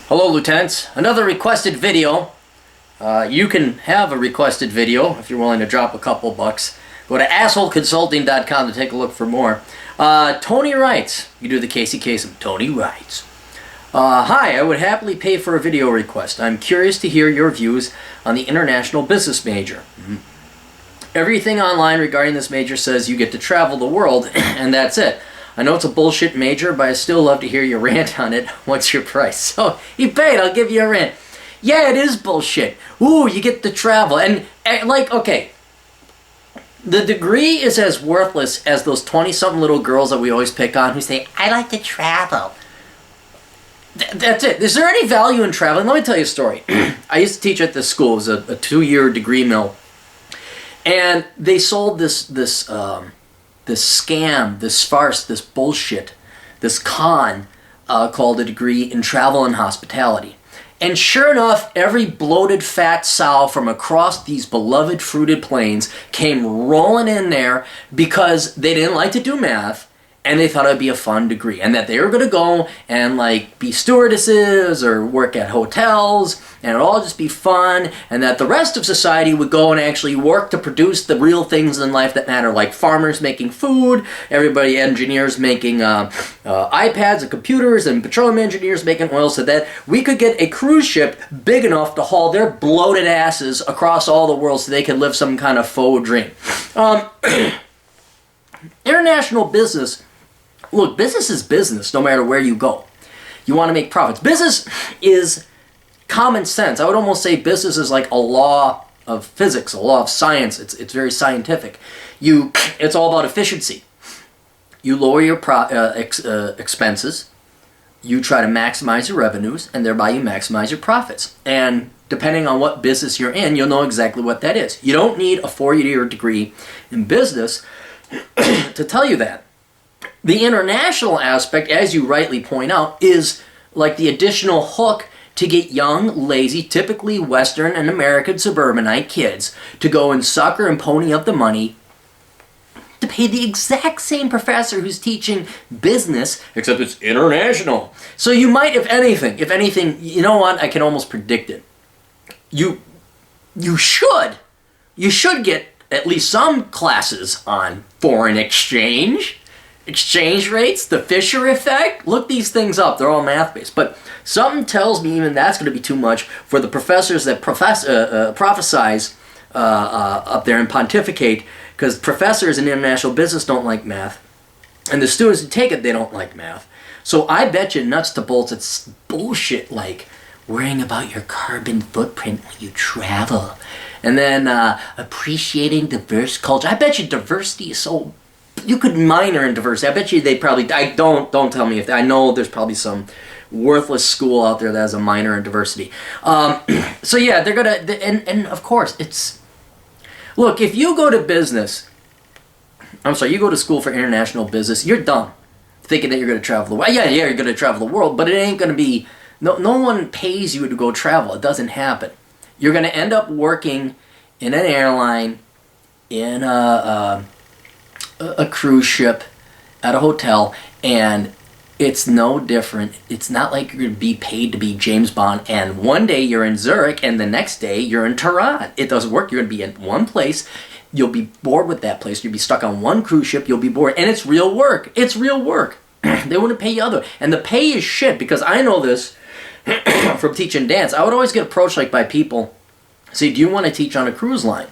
Hello, Lieutenants. Another requested video. You can have a requested video if you're willing to drop a couple bucks. Go to assholeconsulting.com to take a look for more. Tony writes, you do the Casey Kasem. Tony writes, hi, I would happily pay for a video request. I'm curious to hear your views on the international business major. Everything online regarding this major says you get to travel the world, and that's it. I know it's a bullshit major, but I still love to hear your rant on it. What's your price? So, you paid, I'll give you a rant. Yeah, it is bullshit. Ooh, you get to travel. And, okay, the degree is as worthless as those 20-something little girls that we always pick on who say, I like to travel. That's it. Is there any value in traveling? Let me tell you a story. I used to teach at this school. It was a 2-year degree mill. And they sold this scam, this farce, this bullshit, this con called a degree in travel and hospitality. And sure enough, every bloated fat sow from across these beloved fruited plains came rolling in there because they didn't like to do math and they thought it would be a fun degree and that they were going to go and be stewardesses or work at hotels and it would all just be fun, and that the rest of society would go and actually work to produce the real things in life that matter, like farmers making food, everybody, engineers making iPads and computers, and petroleum engineers making oil, so that we could get a cruise ship big enough to haul their bloated asses across all the world so they could live some kind of faux dream. International business, look, business is business no matter where you go. You want to make profits. Business is common sense. I would almost say business is like a law of physics, a law of science. It's very scientific. It's all about efficiency. You lower your expenses, you try to maximize your revenues, and thereby you maximize your profits. And depending on what business you're in, you'll know exactly what that is. You don't need a 4-year degree in business to tell you that. The international aspect, as you rightly point out, is like the additional hook to get young, lazy, typically Western and American suburbanite kids to go and sucker and pony up the money to pay the exact same professor who's teaching business, except it's international. So you might, if anything, you know what? I can almost predict it. You should get at least some classes on foreign exchange rates, the Fisher effect. Look these things up. They're all math-based. But something tells me even that's going to be too much for the professors that prophesize up there and pontificate, because professors in international business don't like math, and the students who take it, they don't like math. So I bet you nuts to bolts it's bullshit like worrying about your carbon footprint when you travel, and then appreciating diverse culture. I bet you diversity is so... You could minor in diversity. I bet you they probably... Don't tell me if... I know there's probably some worthless school out there that has a minor in diversity. So yeah, they're gonna... And of course, it's... Look, if you go to business... you go to school for international business, you're dumb. Thinking that you're going to travel the world. Yeah, you're going to travel the world, but it ain't going to be... No one pays you to go travel. It doesn't happen. You're going to end up working in an airline, in a cruise ship, at a hotel, and it's no different. It's not like you're going to be paid to be James Bond, and one day you're in Zurich, and the next day you're in Tehran. It doesn't work. You're going to be in one place. You'll be bored with that place. You'll be stuck on one cruise ship. You'll be bored, and it's real work. It's real work. They wouldn't pay you other. And the pay is shit, because I know this from teaching dance. I would always get approached by people, say, do you want to teach on a cruise line?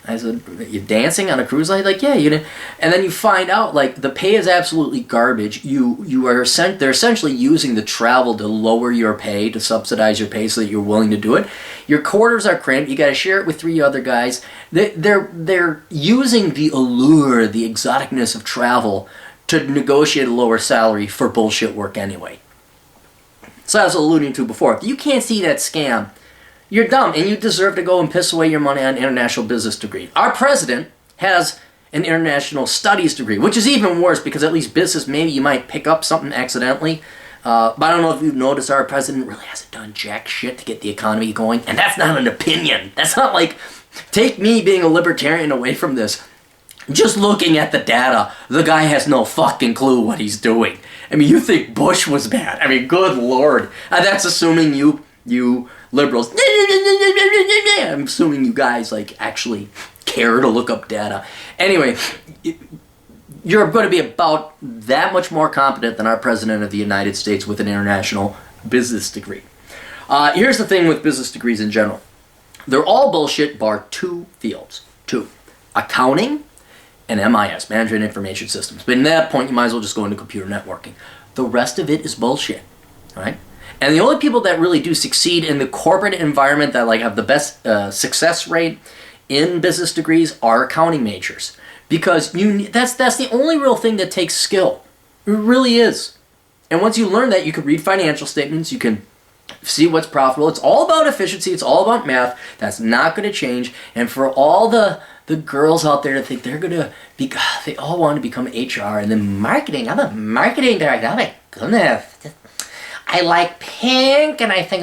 I said, you're dancing on a cruise line? Like, yeah, and then you find out, the pay is absolutely garbage. They're essentially using the travel to lower your pay, to subsidize your pay so that you're willing to do it. Your quarters are cramped. You got to share it with 3 other guys. They're using the allure, the exoticness of travel to negotiate a lower salary for bullshit work anyway. So I was alluding to before. If you can't see that scam, you're dumb, and you deserve to go and piss away your money on an international business degree. Our president has an international studies degree, which is even worse, because at least business, maybe you might pick up something accidentally. But I don't know if you've noticed, our president really hasn't done jack shit to get the economy going. And that's not an opinion. That's not take me being a libertarian away from this. Just looking at the data, the guy has no fucking clue what he's doing. I mean, you think Bush was bad. I mean, good lord. That's assuming you liberals. I'm assuming you guys, like, actually care to look up data. Anyway, you're going to be about that much more competent than our President of the United States with an international business degree. Here's the thing with business degrees in general. They're all bullshit bar two fields. Two. Accounting and MIS, Management Information Systems. But at that point, you might as well just go into computer networking. The rest of it is bullshit, right? And the only people that really do succeed in the corporate environment that like have the best success rate in business degrees are accounting majors. Because that's the only real thing that takes skill. It really is. And once you learn that, you can read financial statements, you can see what's profitable. It's all about efficiency. It's all about math. That's not going to change. And for all the girls out there that think they're going to be, they all want to become HR and then marketing. I'm a marketing director. Oh my goodness. I like pink and I think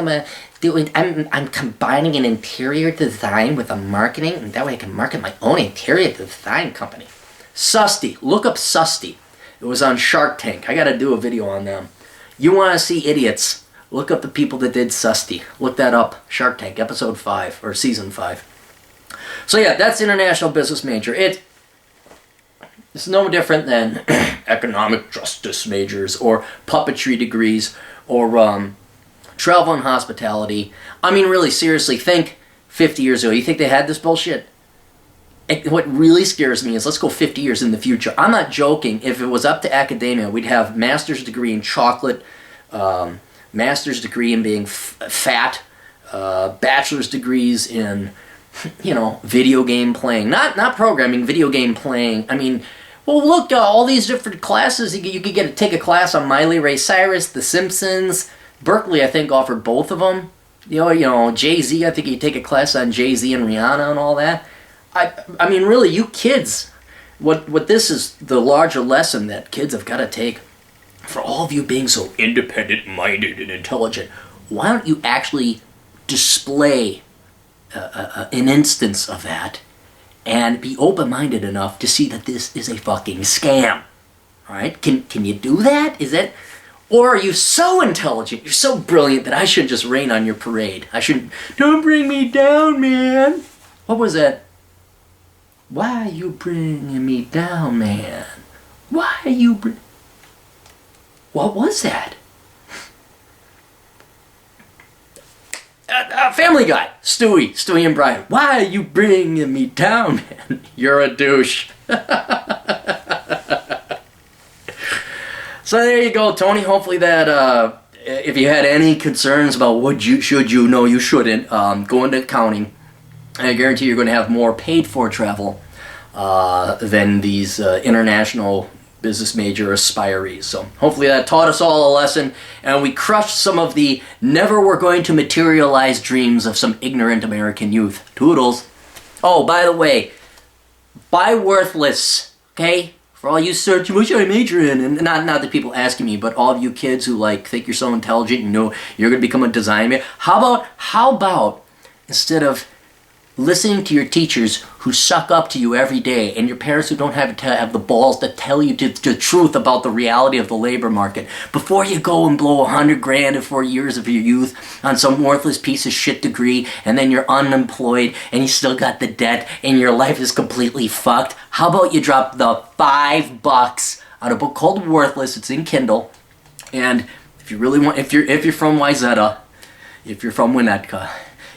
I'm combining an interior design with a marketing, and that way I can market my own interior design company. Susty. Look up Susty. It was on Shark Tank. I got to do a video on them. You want to see idiots? Look up the people that did Susty. Look that up. Shark Tank, episode 5, or season 5. So yeah, that's international business major. It's no different than economic justice majors or puppetry degrees or travel and hospitality. I mean, really, seriously, think 50 years ago. You think they had this bullshit? What really scares me is let's go 50 years in the future. I'm not joking. If it was up to academia, we'd have master's degree in chocolate, master's degree in being fat, bachelor's degrees in, video game playing. Not programming, video game playing. I mean, well, look, all these different classes. You could take a class on Miley Ray Cyrus, The Simpsons. Berkeley, I think, offered both of them. Jay-Z, I think you take a class on Jay-Z and Rihanna and all that. I mean, really, you kids, what this is the larger lesson that kids have got to take. For all of you being so independent-minded and intelligent, why don't you actually display an instance of that and be open-minded enough to see that this is a fucking scam? All right? Can you do that? Is that... Or are you so intelligent, you're so brilliant that I should just rain on your parade? I shouldn't... Don't bring me down, man. What was that? Why are you bringing me down, man? Why are you What was that? Family Guy. Stewie and Brian. Why are you bringing me down, man? You're a douche. So there you go, Tony. Hopefully that, if you had any concerns about what you shouldn't, go into accounting. I guarantee you're going to have more paid-for travel than these international business major aspirees. So hopefully that taught us all a lesson, and we crushed some of the never were going to materialize dreams of some ignorant American youth. Toodles. Oh, by the way, buy Worthless, okay? For all you search, what should I major in? And not the people asking me, but all of you kids who think you're so intelligent, you're going to become a designer. How about instead of listening to your teachers who suck up to you every day and your parents who don't have the balls to tell you the truth about the reality of the labor market, before you go and blow $100,000 in 4 years of your youth on some worthless piece of shit degree, and then you're unemployed and you still got the debt and your life is completely fucked, how about you drop the $5 on a book called Worthless? It's in Kindle. And if you really want, if you're from Wayzata, if you're from Winnetka,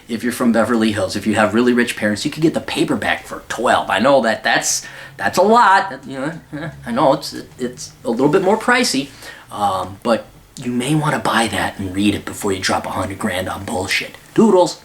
if you're from Beverly Hills, if you have really rich parents, you can get the paperback for $12. I know that's a lot. I know it's a little bit more pricey, but you may want to buy that and read it before you drop $100,000 on bullshit. Doodles.